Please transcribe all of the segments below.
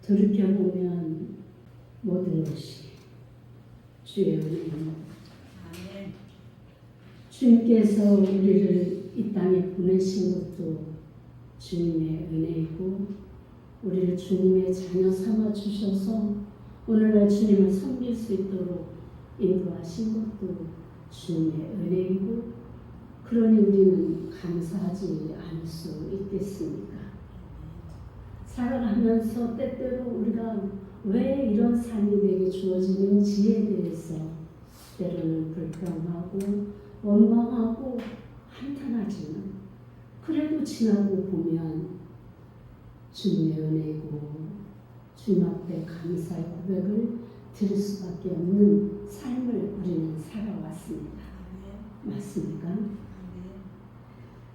돌이켜보면 모든 것이 주의 은혜입니다. 주님께서 우리를 이 땅에 보내신 것도 주님의 은혜이고, 우리를 주님의 자녀 삼아 주셔서 오늘날 주님을 섬길 수 있도록 인도하신 것도 주님의 은혜이고, 그러니 우리는 감사하지 않을 수 있겠습니까? 살아가면서 때때로 우리가 왜 이런 삶이 내게 주어지는지에 대해서 때로는 불평하고 원망하고 한탄하지만, 그래도 지나고 보면 주님의 은혜고 주님 앞에 감사의 고백을 드릴 수밖에 없는 삶을 우리는 살아왔습니다. 맞습니까?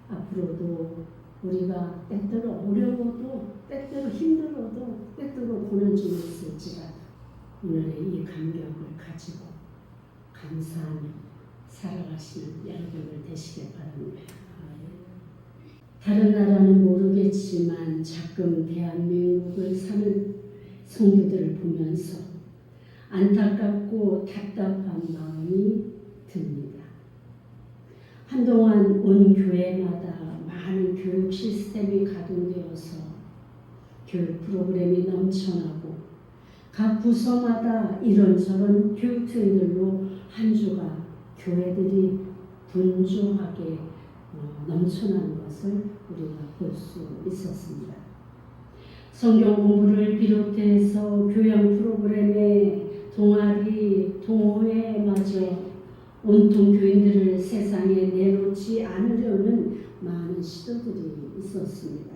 앞으로도 우리가 때때로 어려워도, 때때로 힘들어도, 때때로 고난 중에 있을지라도 오늘의 이 감격을 가지고 감사하며 살아가시는 여러분들 되시길 바랍니다. 다른 나라는 모르겠지만 가끔 대한민국을 사는 성도들을 보면서 안타깝고 답답한 마음이 듭니다. 한동안 온 교회마다 많은 교육 시스템이 가동되어서 교육 프로그램이 넘쳐나고 각 부서마다 이런저런 교육생들로 한 주가 교회들이 분주하게 넘쳐나는 것을 우리가 볼 수 있었습니다. 성경 공부를 비롯해서 교양 프로그램에 동아리, 동호회마저 온통 교인들을 세상에 내놓지 않으려는 많은 시도들이 있었습니다.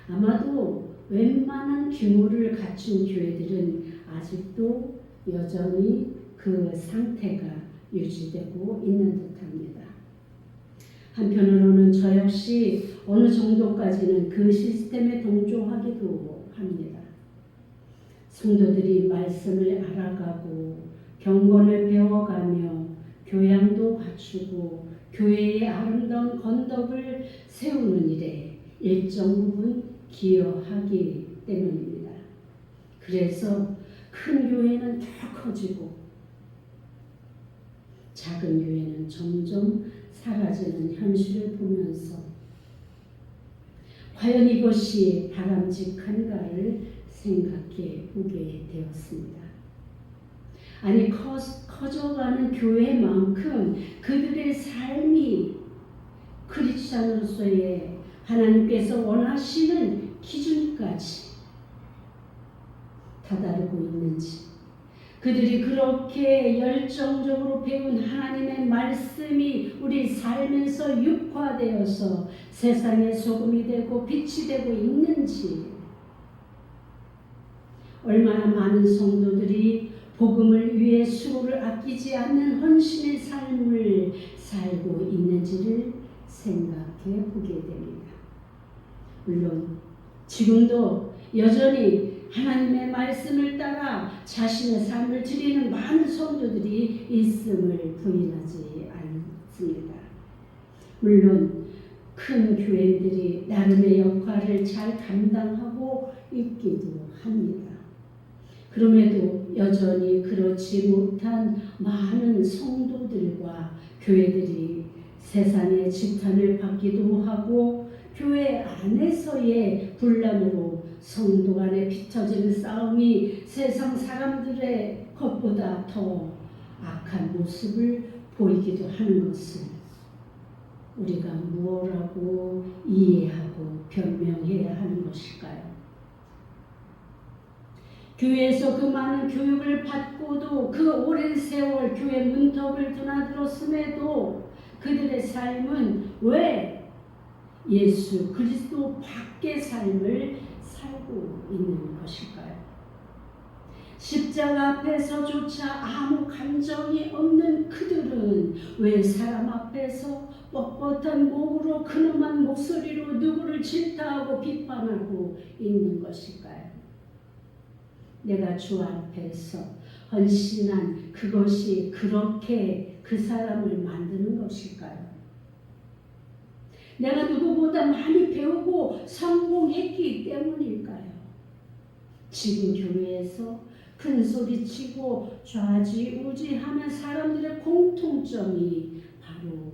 아마도 웬만한 규모를 갖춘 교회들은 아직도 여전히 그 상태가 유지되고 있는 듯합니다. 한편으로는 저 역시 어느 정도까지는 그 시스템에 동조하기도 합니다. 성도들이 말씀을 알아가고 경건을 배워가며 교양도 갖추고 교회의 아름다운 건덕을 세우는 일에 일정 부분 기여하기 때문입니다. 그래서 큰 교회는 더 커지고 작은 교회는 점점 사라지는 현실을 보면서 과연 이것이 바람직한가를 생각해 보게 되었습니다. 아니, 커져가는 교회만큼 그들의 삶이 크리스찬으로서의 하나님께서 원하시는 기준까지 다다르고 있는지, 그들이 그렇게 열정적으로 배운 하나님의 말씀이 우리 삶에서 육화되어서 세상의 소금이 되고 빛이 되고 있는지, 얼마나 많은 성도들이 복음을 위해 수고를 아끼지 않는 헌신의 삶을 살고 있는지를 생각해 보게 됩니다. 물론 지금도 여전히 하나님의 말씀을 따라 자신의 삶을 드리는 많은 성도들이 있음을 부인하지 않습니다. 물론 큰 교회들이 나름의 역할을 잘 감당하고 있기도 합니다. 그럼에도 여전히 그렇지 못한 많은 성도들과 교회들이 세상의 지탄을 받기도 하고, 교회 안에서의 분란으로 성도 간에 빚어지는 싸움이 세상 사람들의 것보다 더 악한 모습을 보이기도 하는 것을 우리가 무엇라고 이해하고 변명해야 하는 것일까요? 교회에서 그 많은 교육을 받고도 그 오랜 세월 교회 문턱을 드나들었음에도 그들의 삶은 왜 예수 그리스도 밖의 삶을 살고 있는 것일까요? 십자가 앞에서조차 아무 감정이 없는 그들은 왜 사람 앞에서 뻣뻣한 목으로 근엄한 목소리로 누구를 질타하고 비판하고 있는 것일까요? 내가 주 앞에서 헌신한 그것이 그렇게 그 사람을 만드는 것일까요? 내가 누구보다 많이 배우고 성공했기 때문일까요? 지금 교회에서 큰 소리치고 좌지우지하는 사람들의 공통점이 바로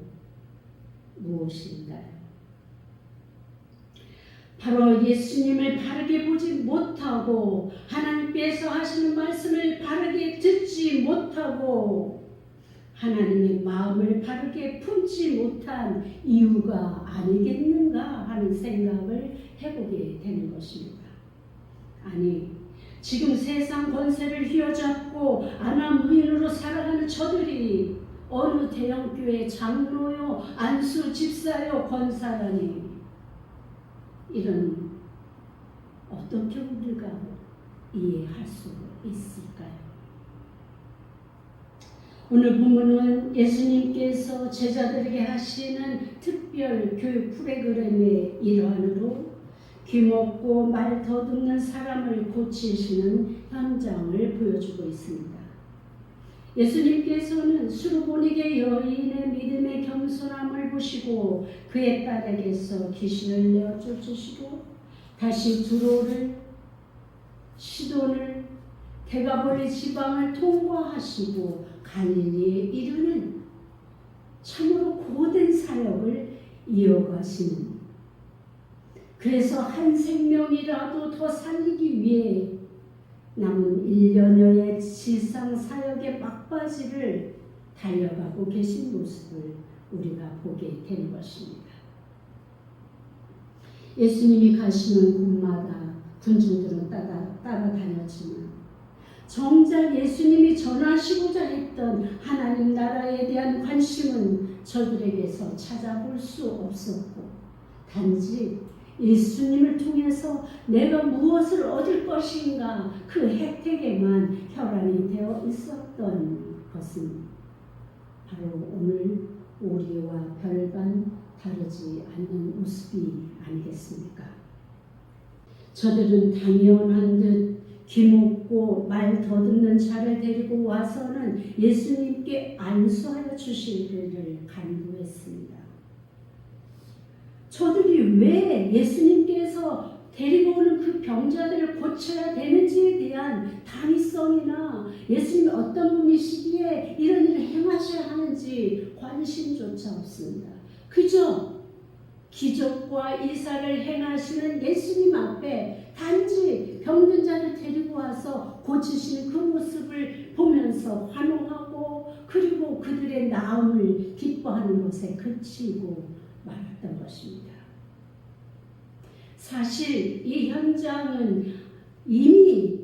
무엇인가요? 바로 예수님을 바르게 보지 못하고 하나님께서 하시는 말씀을 바르게 듣지 못하고 하나님의 마음을 바르게 품지 못한 이유가 아니겠는가 하는 생각을 해보게 되는 것입니다. 아니, 지금 세상 권세를 휘어잡고 안하무인으로 살아가는 저들이 어느 대형교회 장로요, 안수 집사요, 권사라니 이런 어떻게 우리가 이해할 수 있을까요? 오늘 본문은 예수님께서 제자들에게 하시는 특별 교육 프로그램의 일환으로 귀먹고 말 더듬는 사람을 고치시는 현장을 보여주고 있습니다. 예수님께서는 수르보니게 여인의 믿음의 겸손함을 보시고 그의 딸에게서 귀신을 내어 쫓으시고 다시 두로를 시돈을 데가볼리 지방을 통과하시고 갈릴리에 이르는 참으로 고된 사역을 이어가시는, 그래서 한 생명이라도 더 살리기 위해 남은 1년여의 지상 사역의 막바지를 달려가고 계신 모습을 우리가 보게 된 것입니다. 예수님이 가시는 곳마다 군중들은 따라다녔지만 정작 예수님이 전하시고자 했던 하나님 나라에 대한 관심은 저들에게서 찾아볼 수 없었고 단지 예수님을 통해서 내가 무엇을 얻을 것인가 그 혜택에만 혈안이 되어 있었던 것은 바로 오늘 우리와 별반 다르지 않는 모습이 아니겠습니까? 저들은 당연한 듯 귀먹고 말 더듬는 자를 데리고 와서는 예수님께 안수하여 주시기를 간구했습니다. 저들이 왜 예수님께서 데리고 오는 그 병자들을 고쳐야 되는지에 대한 당위성이나 예수님이 어떤 분이시기에 이런 일을 행하셔야 하는지 관심조차 없습니다. 그저 기적과 이사를 행하시는 예수님 앞에 단지 병든 자를 데리고 와서 고치시는 그 모습을 보면서 환호하고 그리고 그들의 나음을 기뻐하는 것에 그치고 말았던 것입니다. 사실 이 현장은 이미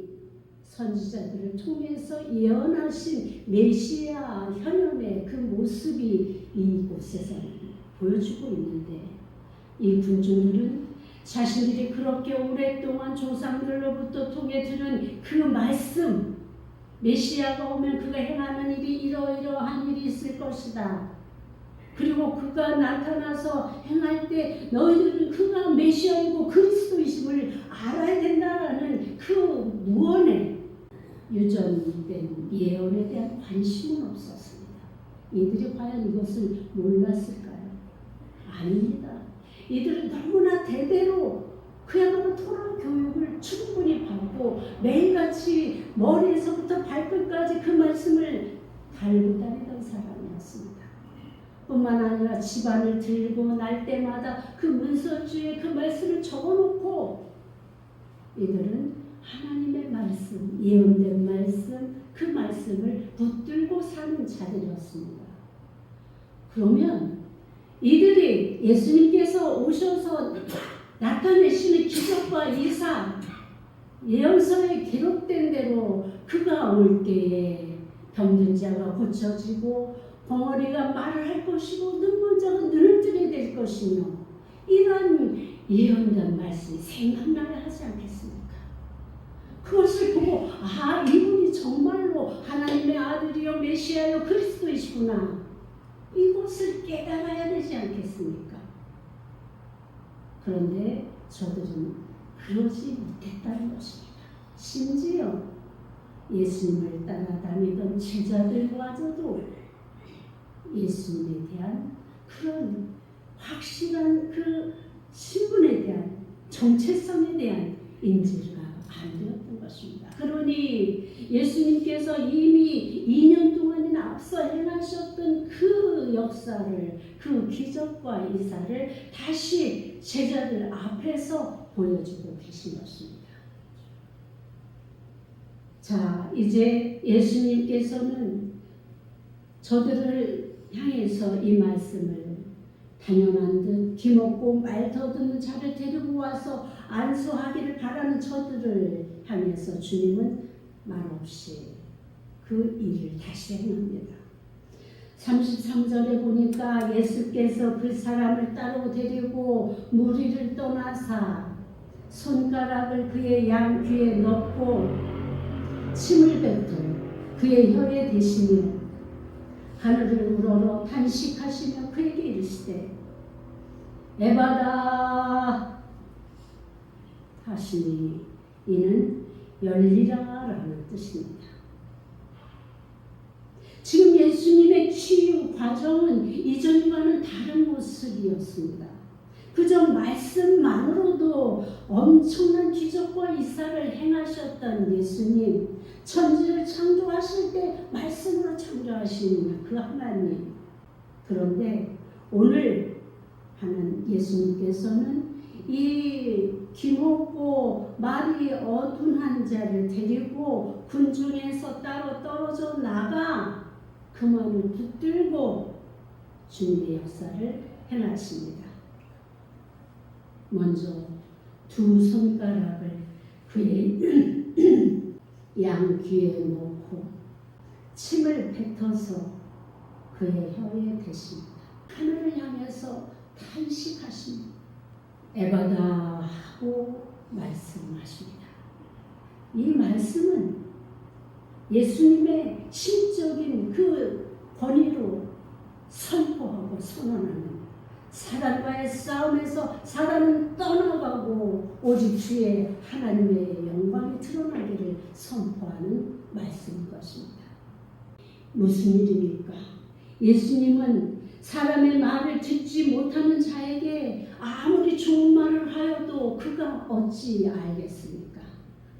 선지자들을 통해서 예언하신 메시아 현현의 그 모습이 이곳에서 보여주고 있는데 이 군중들은 자신들이 그렇게 오랫동안 조상들로부터 통해 들은 그 말씀, 메시아가 오면 그가 행하는 일이 이러이러한 일이 있을 것이다. 그리고 그가 나타나서 행할 때 너희들은 그가 메시아이고 그리스도이심을 알아야 된다라는 그 무언의 유전된 예언에 대한 관심은 없었습니다. 이들이 과연 이것을 몰랐을까요? 아닙니다. 이들은 너무나 대대로 그야말로 토라 교육을 충분히 받고 매일같이 머리에서부터 발끝까지 그 말씀을 달고 다니던 사람이었습니다. 뿐만 아니라 집안을 들고 날 때마다 그 문서주에 그 말씀을 적어놓고 이들은 하나님의 말씀, 예언된 말씀, 그 말씀을 붙들고 사는 자들이었습니다. 그러면 이들이 예수님께서 오셔서 나타내시는 기적과 이사, 예언서에 기록된 대로 그가 올 때에 병든 자가 고쳐지고 벙어리가 말을 할 것이고 눈먼 자가 눈을 뜨게 될 것이며 이런 예언된 말씀이 생각나야 하지 않겠습니까? 그것을 보고 이분이 정말로 하나님의 아들이요 메시아요 그리스도이시구나, 이것을 깨달아야 되지 않겠습니까? 그런데 저들은 그러지 못했다는 것입니다. 심지어 예수님을 따라다니던 제자들마저도 예수님에 대한 그런 확실한 그 신분에 대한 정체성에 대한 인지가 안 되었던 것입니다. 그러니 예수님께서 이미 2년 동안이나 앞서 행하셨던 그 역사를, 그 기적과 이사를 다시 제자들 앞에서 보여주고 계신 것입니다. 자, 이제 예수님께서는 저들을 향해서 이 말씀을 당연한 듯 귀먹고 말 더듬는 자를 데리고 와서 안수하기를 바라는 저들을 향해서 주님은 말없이 그 일을 다시 행합니다. 33절에 보니까 예수께서 그 사람을 따로 데리고 무리를 떠나사 손가락을 그의 양귀에 넣고 침을 뱉어 그의 혀에 대시며 하늘을 우러러 탄식하시며 그에게 이르시되 에바다 하시니 이는 열리라라는 뜻입니다. 지금 예수님의 치유 과정은 이전과는 다른 모습이었습니다. 그저 말씀만으로도 엄청난 기적과 이사를 행하셨던 예수님, 천지를 창조하실 때 말씀으로 창조하신 그 하나님. 그런데 오늘 하는 예수님께서는 이 귀먹고 말이 어둔한 자를 데리고 군중에서 따로 떨어져 나가 그만을 붙들고 주님의 역사를 행하십니다. 먼저 두 손가락을 그의 양 귀에 놓고 침을 뱉어서 그의 혀에 대십니다. 하늘을 향해서 탄식하십니다. 에바다 하고 말씀하십니다. 이 말씀은 예수님의 신적인 그 권위로 선포하고 선언하는, 사단과의 싸움에서 사단은 떠나가고 오직 주의 하나님의 영광이 드러나기를 선포하는 말씀인 것입니다. 무슨 일입니까? 예수님은 사람의 말을 듣지 못하는 자에게 아무리 좋은 말을 하여도 그가 어찌 알겠습니까?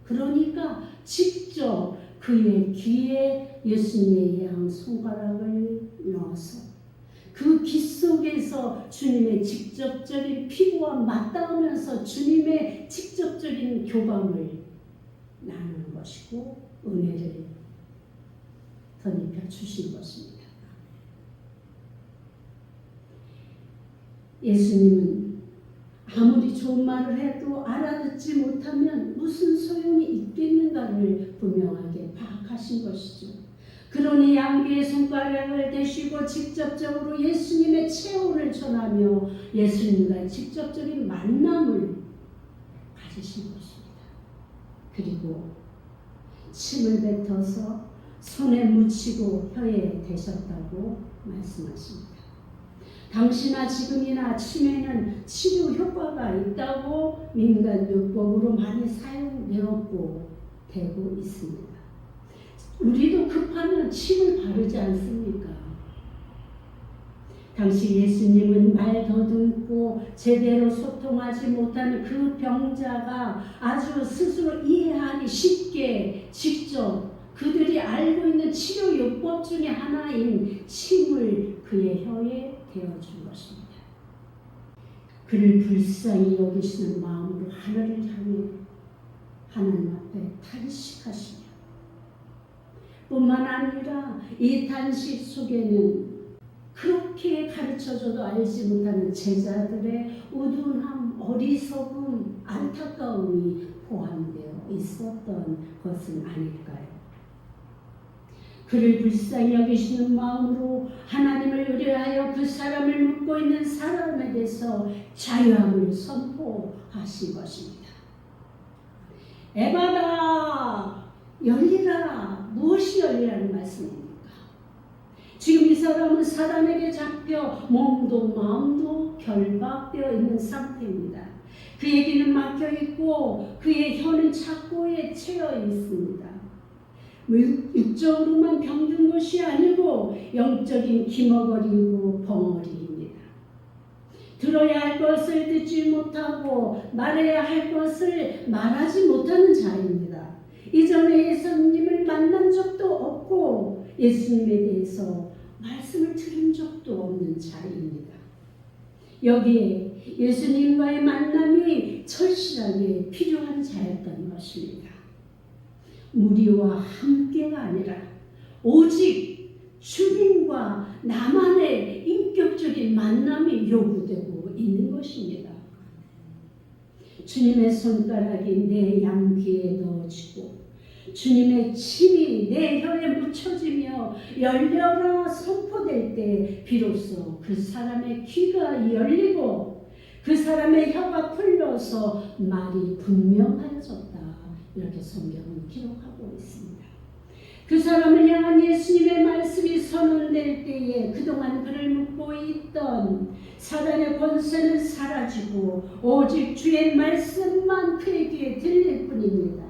그러니까 직접 그의 귀에 예수님의 양 손가락을 넣어서 그 귀 속에서 주님의 직접적인 피부와 맞닿으면서 주님의 직접적인 교감을 나누는 것이고 은혜를 덧입혀 주신 것입니다. 예수님은 아무리 좋은 말을 해도 알아듣지 못하면 무슨 소용이 있겠는가를 분명하게 파악하신 것이죠. 그러니 양귀의 손가락을 대시고 직접적으로 예수님의 체온을 전하며 예수님과 직접적인 만남을 가지신 것입니다. 그리고 침을 뱉어서 손에 묻히고 혀에 대셨다고 말씀하십니다. 당시나 지금이나 침에는 치료 효과가 있다고 민간 요법으로 많이 사용되었고 되고 있습니다. 우리도 급하면 침을 바르지 않습니까? 당시 예수님은 말 더듬고 제대로 소통하지 못하는 그 병자가 아주 스스로 이해하기 쉽게 직접 그들이 알고 있는 치료 요법 중에 하나인 침을 그의 혀에 대어준 것입니다. 그를 불쌍히 여기시는 마음으로 하늘을 향해 하나님 앞에 탄식하시며 뿐만 아니라 이 탄식 속에는 그렇게 가르쳐줘도 알지 못하는 제자들의 우둔함, 어리석음, 안타까움이 포함되어 있었던 것은 아닐까요? 그를 불쌍히 여기시는 마음으로 하나님을 의뢰하여 그 사람을 묻고 있는 사람에 대해서 자유함을 선포하신 것입니다. 에바다! 열리라! 무엇이 열리라는 말씀입니까? 지금 이 사람은 사단에게 잡혀 몸도 마음도 결박되어 있는 상태입니다. 그의 귀는 막혀 있고 그의 혀는 착고에 채여 있습니다. 육적으로만 병든 것이 아니고 영적인 기머거리고 벙어리입니다. 들어야 할 것을 듣지 못하고 말해야 할 것을 말하지 못하는 자입니다. 이전에 예수님을 만난 적도 없고 예수님에 대해서 말씀을 들은 적도 없는 자입니다. 여기에 예수님과의 만남이 절실하게 필요한 자였던 것입니다. 무리와 함께가 아니라 오직 주님과 나만의 인격적인 만남이 요구되고 있는 것입니다. 주님의 손가락이 내 양귀에 넣어지고 주님의 침이 내 혀에 묻혀지며 열려라 선포될 때 비로소 그 사람의 귀가 열리고 그 사람의 혀가 풀려서 말이 분명하여졌다. 이렇게 성경은 기록하고 있습니다. 그 사람을 향한 예수님의 말씀이 선언될 때에 그동안 그를 묶고 있던 사단의 권세는 사라지고 오직 주의 말씀만 그의 귀에 들릴 뿐입니다.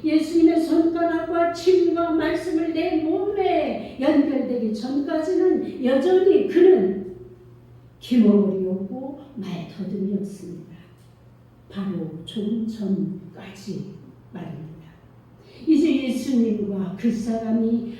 예수님의 손가락과 침과 말씀을 내 몸에 연결되기 전까지는 여전히 그는 기머거리였고 말더듬이었습니다. 바로 조금 전까지 말입니다. 이제 예수님과 그 사람이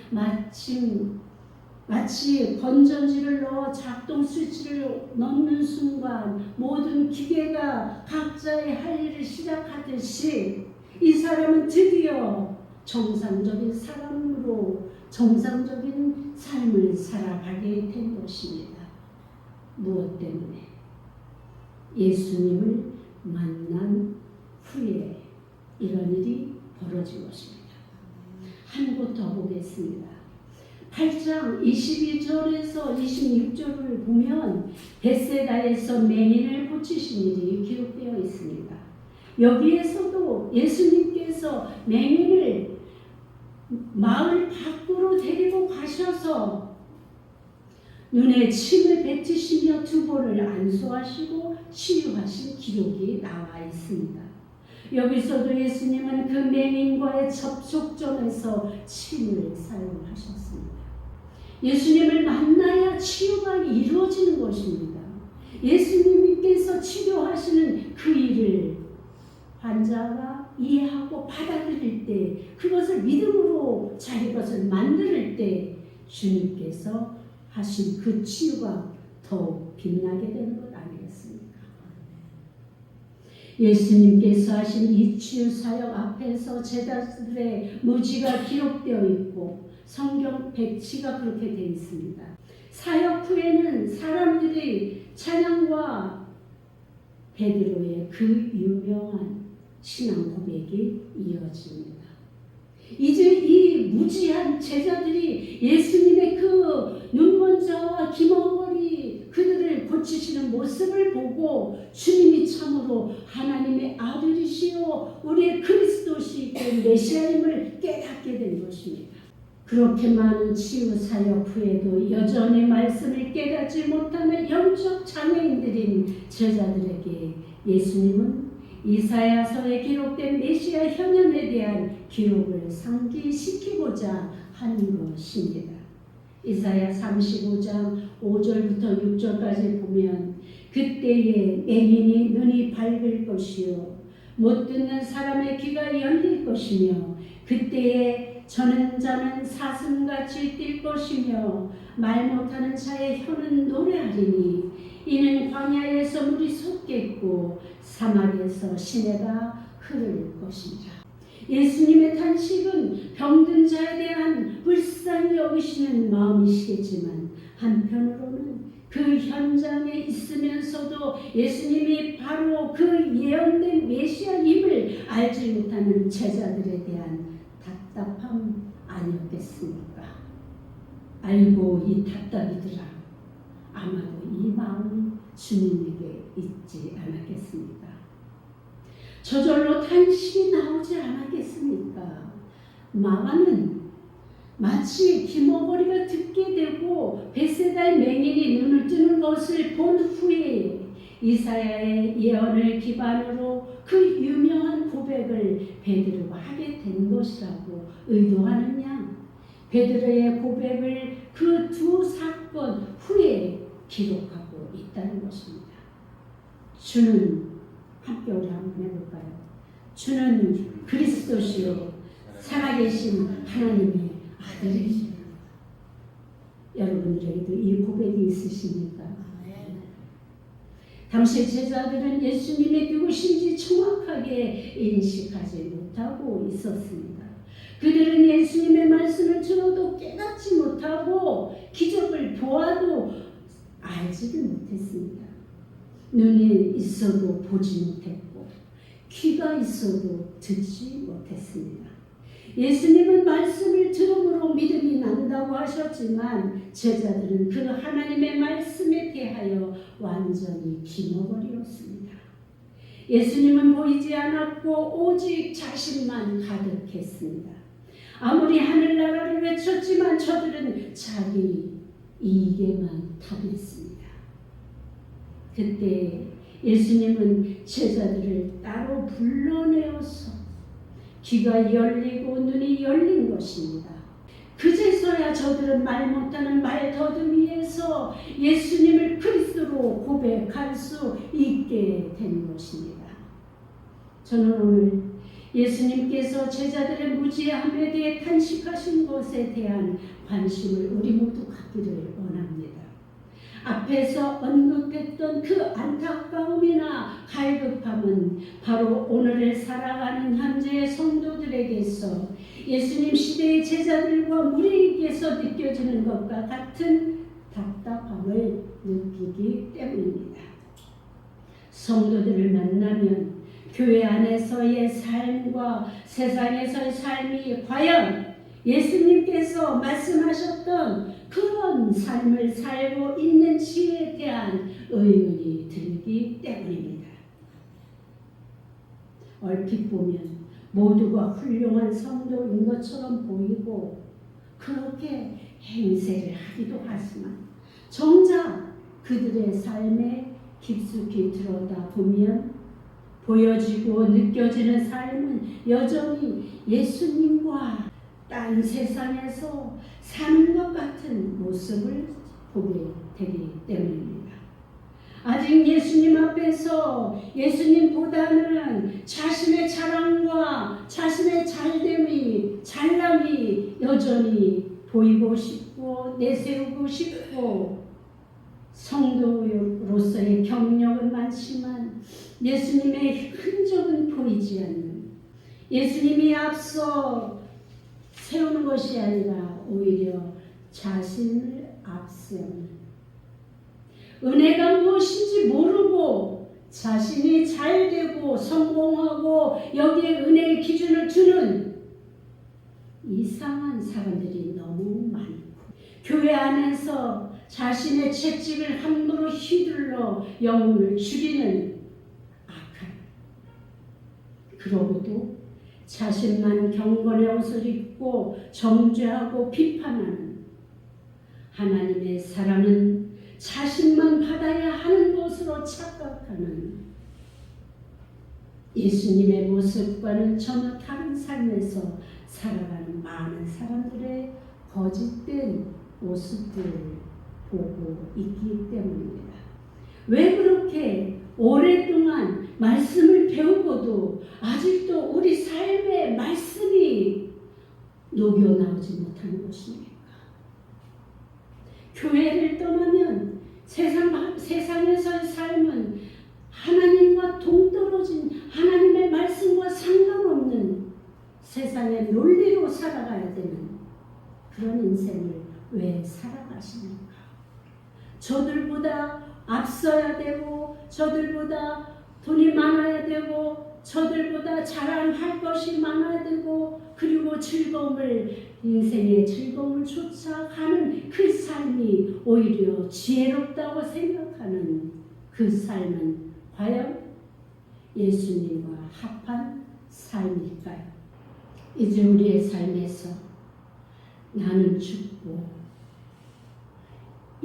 마치 건전지를 넣어 작동 스위치를 넣는 순간 모든 기계가 각자의 할 일을 시작하듯이 이 사람은 드디어 정상적인 사람으로 정상적인 삶을 살아가게 된 것입니다. 무엇 때문에? 예수님을 만난 후에 이런 일이 벌어진 것입니다. 한 곳 더 보겠습니다. 8장 22절에서 26절을 보면 벳세다에서 맹인을 고치신 일이 기록되어 있습니다. 여기에서도 예수님께서 맹인을 마을 밖으로 데리고 가셔서 눈에 침을 뱉으시며 두 번을 안수하시고 치유하신 기록이 나와 있습니다. 여기서도 예수님은 그 맹인과의 접촉점에서 침을 사용하셨습니다. 예수님을 만나야 치유가 이루어지는 것입니다. 예수님께서 치료하시는 그 일을 환자가 이해하고 받아들일 때, 그것을 믿음으로 자기 것을 만들 때 주님께서 하신 그 치유가 더욱 빛나게 되는 것 아니겠습니까? 예수님께서 하신 이 치유 사역 앞에서 제자들의 무지가 기록되어 있고 성경 백지가 그렇게 되어 있습니다. 사역 후에는 사람들이 찬양과 베드로의 그 유명한 신앙 고백이 이어집니다. 이제 이 무지한 제자들이 예수님의 그 눈먼자와 기머거리 그들을 고치시는 모습을 보고 주님이 참으로 하나님의 아들이시오 우리의 그리스도시고 메시아임을 깨닫게 된 것입니다. 그렇게 많은 치유 사역 후에도 여전히 말씀을 깨닫지 못하는 영적 장애인들인 제자들에게 예수님은 이사야서에 기록된 메시아 현현에 대한 기록을 상기시키고자 한 것입니다. 이사야 35장 5절부터 6절까지 보면 그때에 맹인이 눈이 밝을 것이요 못 듣는 사람의 귀가 열릴 것이며 그때에 저는 자는 사슴같이 뛸 것이며 말 못하는 자의 혀는 노래하리니 이는 광야에서 물이 솟겠고 사막에서 시내가 흐를 것이니라. 예수님의 탄식은 병든 자에 대한 불쌍히 여기시는 마음이시겠지만 한편으로는 그 현장에 있으면서도 예수님이 바로 그 예언된 메시아임을 알지 못하는 제자들에 대한 답답함 아니었겠습니까? 알고 이 답답이더라. 아마도 이 마음이 주님에게 있지 않았겠습니까? 저절로 탄식이 나오지 않았겠습니까? 마가는 마치 기머거리가 듣게 되고 벳세다의 맹인이 눈을 뜨는 것을 본 후에 이사야의 예언을 기반으로 그 유명한 고백을 베드로가 하게 된 것이라고 의도하느냐? 베드로의 고백을 그 두 사건 후에 기록하고 있다는 것입니다. 주는 함께 우리 한번 해볼까요? 주는 그리스도시요 살아계신 하나님의 아들이십니다. 여러분들에게도 이 고백이 있으십니까? 당시 제자들은 예수님의 누구신지 정확하게 인식하지 못하고 있었습니다. 그들은 예수님의 말씀을 들어도 깨닫지 못하고 기적을 보아도 알지를 못했습니다. 눈이 있어도 보지 못했고 귀가 있어도 듣지 못했습니다. 예수님은 말씀을 들음으로 믿음이 난다고 하셨지만 제자들은 그 하나님의 말씀에 대하여 완전히 기머거리였습니다. 예수님은 보이지 않았고 오직 자신만 가득했습니다. 아무리 하늘나라를 외쳤지만 저들은 자기 이익에만 탑했습니다. 그때 예수님은 제자들을 따로 불러내어서 귀가 열리고 눈이 열린 것입니다. 그제서야 저들은 말 못하는 말더듬이에서 예수님을 그리스도로 고백할 수 있게 된 것입니다. 저는 오늘 예수님께서 제자들의 무지함에 대해 탄식하신 것에 대한 관심을 우리 모두 갖기를 원합니다. 앞에서 언급했던 그 안타까움이나 갈급함은 바로 오늘을 살아가는 현재의 성도들에게서 예수님 시대의 제자들과 무리에게서 느껴지는 것과 같은 답답함을 느끼기 때문입니다. 성도들을 만나면 교회 안에서의 삶과 세상에서의 삶이 과연 예수님께서 말씀하셨던 그런 삶을 살고 있는지에 대한 의문이 들기 때문입니다. 얼핏 보면 모두가 훌륭한 성도인 것처럼 보이고 그렇게 행세를 하기도 하지만 정작 그들의 삶에 깊숙이 들여다보면 보여지고 느껴지는 삶은 여전히 예수님과 딴 세상에서 사는 것 같은 모습을 보게 되기 때문입니다. 아직 예수님 앞에서 예수님보다는 자신의 자랑과 자신의 잘됨이, 잘남이 여전히 보이고 싶고 내세우고 싶고 성도로서의 경력은 많지만 예수님의 흔적은 보이지 않는, 예수님이 앞서 세우는 것이 아니라 오히려 자신을 앞세우는, 은혜가 무엇인지 모르고 자신이 잘되고 성공하고 여기에 은혜의 기준을 두는 이상한 사람들이 너무 많고, 교회 안에서 자신의 채찍을 함부로 휘둘러 영혼을 죽이는 악한, 그러고도 자신만 경건의 옷을 입고 정죄하고 비판하는, 하나님의 사람은 자신만 받아야 하는 것으로 착각하는, 예수님의 모습과는 전혀 다른 삶에서 살아가는 많은 사람들의 거짓된 모습들을 보고 있기 때문입니다. 왜 그렇게 오랫동안 말씀을 배우고도 아직도 우리 삶에 말씀이 녹여나오지 못하는 것입니까? 교회를 떠나면 세상에서의 삶은 하나님과 동떨어진, 하나님의 말씀과 상관없는 세상의 논리로 살아가야 되는 그런 인생을 왜 살아가십니까? 저들보다 앞서야 되고, 저들보다 돈이 많아야 되고, 저들보다 자랑할 것이 많아야 되고, 그리고 인생의 즐거움을 쫓아가는 그 삶이 오히려 지혜롭다고 생각하는 그 삶은 과연 예수님과 합한 삶일까요? 이제 우리의 삶에서 나는 죽고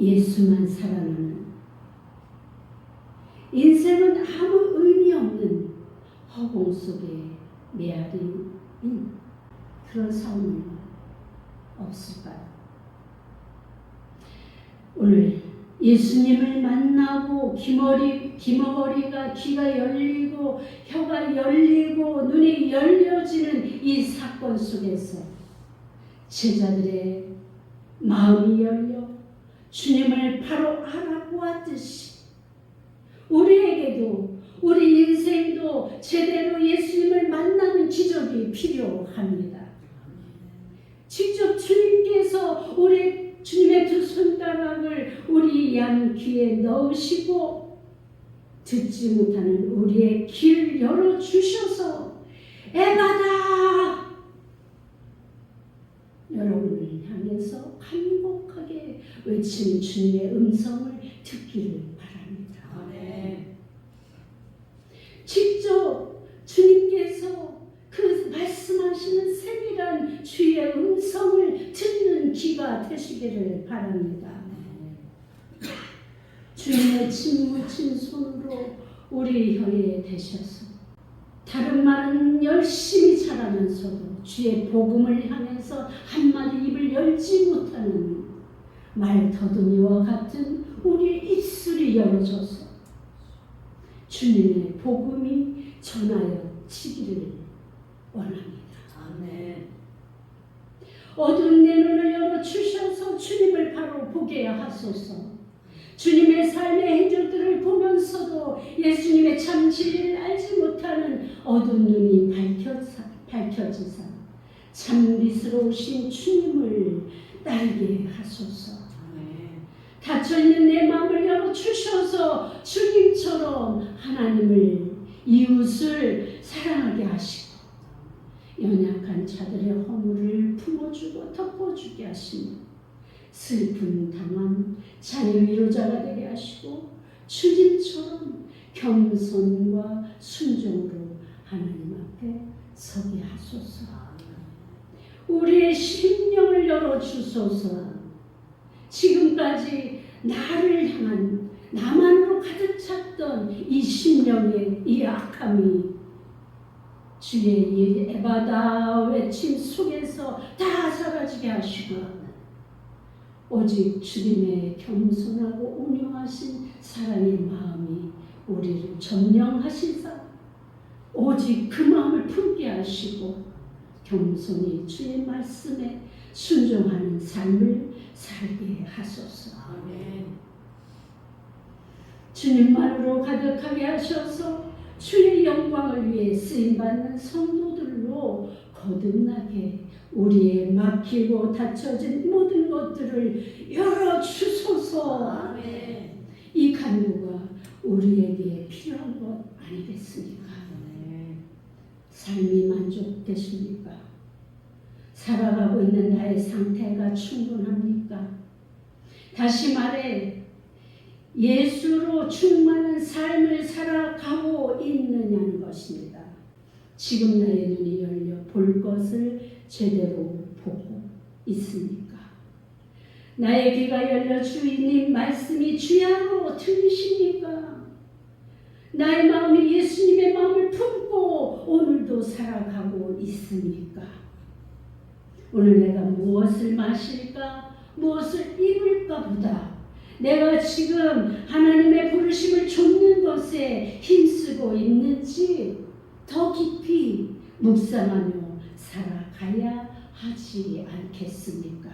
예수만 살아나는, 인생은 아무 의미 없는 허공 속에 메아린 그런 삶은 없을까요? 오늘 예수님을 만나고 귀머거리가 귀가 열리고 혀가 열리고 눈이 열려지는 이 사건 속에서 제자들의 마음이 열려 주님을 바로 알아보았듯이 우리에게도 우리 인생도 제대로 예수님을 만나는 기적이 필요합니다. 직접 주님께서 우리 주님의 두 손가락을 우리 양 귀에 넣으시고 듣지 못하는 우리의 귀를 열어주셔서 에바다! 여러분을 향해서 간곡하게 외치는 주님의 음성을 듣기를 바랍니다. 아멘. 직접 주님께서 그 말씀하시는 세밀한 주의 음성을 듣는 귀가 되시기를 바랍니다. 주님의 침 묻힌 손으로 우리 혀에 대셔서 다른 말은 열심히 잘하면서도 주의 복음을 향해서 한마디 입을 열지 못하는 말 더듬이와 같은 우리 입술이 열어져서 주님의 복음이 전하여지기를 원합니다. 아멘. 어두운 내 눈을 열어주셔서 주님을 바로 보게 하소서. 주님의 삶의 행적들을 보면서도 예수님의 참 진리를 알지 못하는 어두운 눈이 밝혀지사 참 미스러우신 주님을 따르게 하소서. 닫혀있는 내 마음을 열어주셔서 주님처럼 하나님을 이웃을 사랑하게 하시고 연약한 자들의 허물을 품어주고 덮어주게 하시며 슬픔 당한 자의 위로자가 되게 하시고 주님처럼 겸손과 순종으로 하나님 앞에 서게 하소서. 우리의 심령을 열어주소서. 지금까지 나를 향한 나만으로 가득 찼던 이 심령의 이 악함이 주의 이 에바다 외침 속에서 다 사라지게 하시고 오직 주님의 겸손하고 온유하신 사랑의 마음이 우리를 점령하시사 오직 그 마음을 품게 하시고 겸손히 주의 말씀에 순종하는 삶을 살게 하소서. 아멘. 주님만으로 가득하게 하셔서 주의 영광을 위해 쓰임받는 성도들로 거듭나게 우리의 막히고 닫혀진 모든 것들을 열어주소서. 아멘. 이 간구가 우리에게 필요한 것 아니겠습니까? 아멘. 삶이 만족되십니까? 살아가고 있는 나의 상태가 충분합니까? 다시 말해 예수로 충만한 삶을 살아가고 있느냐는 것입니다. 지금 나의 눈이 열려 볼 것을 제대로 보고 있습니까? 나의 귀가 열려 주님 말씀이 주야로 들리십니까? 나의 마음이 예수님의 마음을 품고 오늘도 살아가고 있습니까? 오늘 내가 무엇을 마실까, 무엇을 입을까 보다 내가 지금 하나님의 부르심을 좇는 것에 힘쓰고 있는지 더 깊이 묵상하며 살아가야 하지 않겠습니까?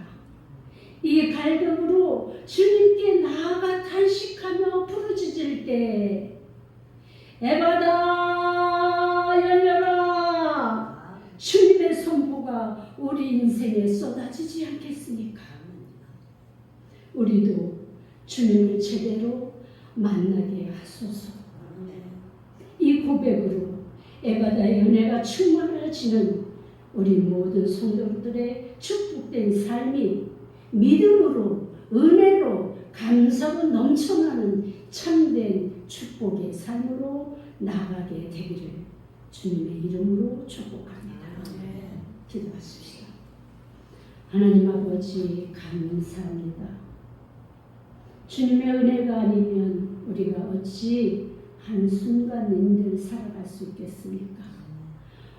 이 갈등으로 주님께 나아가 탄식하며 부르짖을 때 에바다 열려라 주님의 선포가 우리 인생에 쏟아지지 않겠습니까? 우리도 주님을 제대로 만나게 하소서. 이 고백으로 에바다의 은혜가 충만해지는 우리 모든 성도들의 축복된 삶이 믿음으로 은혜로 감사로 넘쳐나는 참된 축복의 삶으로 나아가게 되기를 주님의 이름으로 축복합니다. 기도하십시오. 하나님 아버지 감사합니다. 주님의 은혜가 아니면 우리가 어찌 한순간인들 살아갈 수 있겠습니까?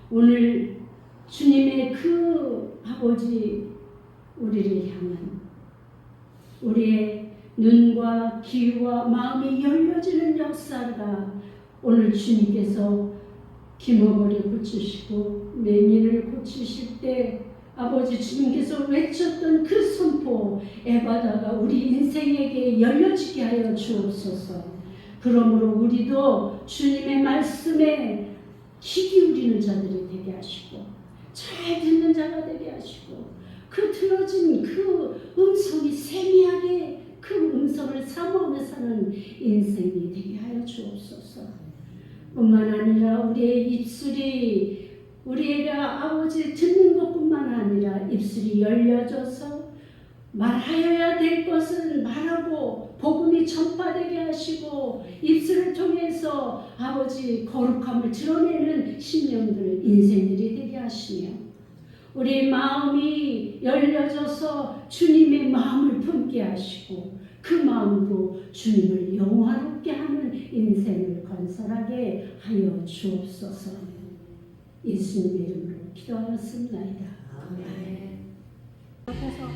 오늘 주님의 그 아버지 우리를 향한 우리의 눈과 귀와 마음이 열려지는 역사가 오늘 주님께서 김어걸이 고치시고 매민을 고치실 때 아버지 주님께서 외쳤던 그 선포 에바다가 우리 인생에게 열려지게 하여 주옵소서. 그러므로 우리도 주님의 말씀에 귀 기울이는 자들이 되게 하시고 잘 듣는 자가 되게 하시고 그 들어진 그 음성이 세미하게 그 음성을 사모하며 사는 인생이 되게 하여 주옵소서. 뿐만 아니라 우리의 입술이 우리가 아버지 듣는 것뿐만 아니라 입술이 열려져서 말하여야 될 것은 말하고 복음이 전파되게 하시고 입술을 통해서 아버지 거룩함을 드러내는 심령들 인생들이 되게 하시며 우리 마음이 열려져서 주님의 마음을 품게 하시고 그 마음으로 주님을 영화롭게 하는 인생을 건설하게 하여 주옵소서. 예수님의 이름으로 기도하였습니다. 아멘. 옆에서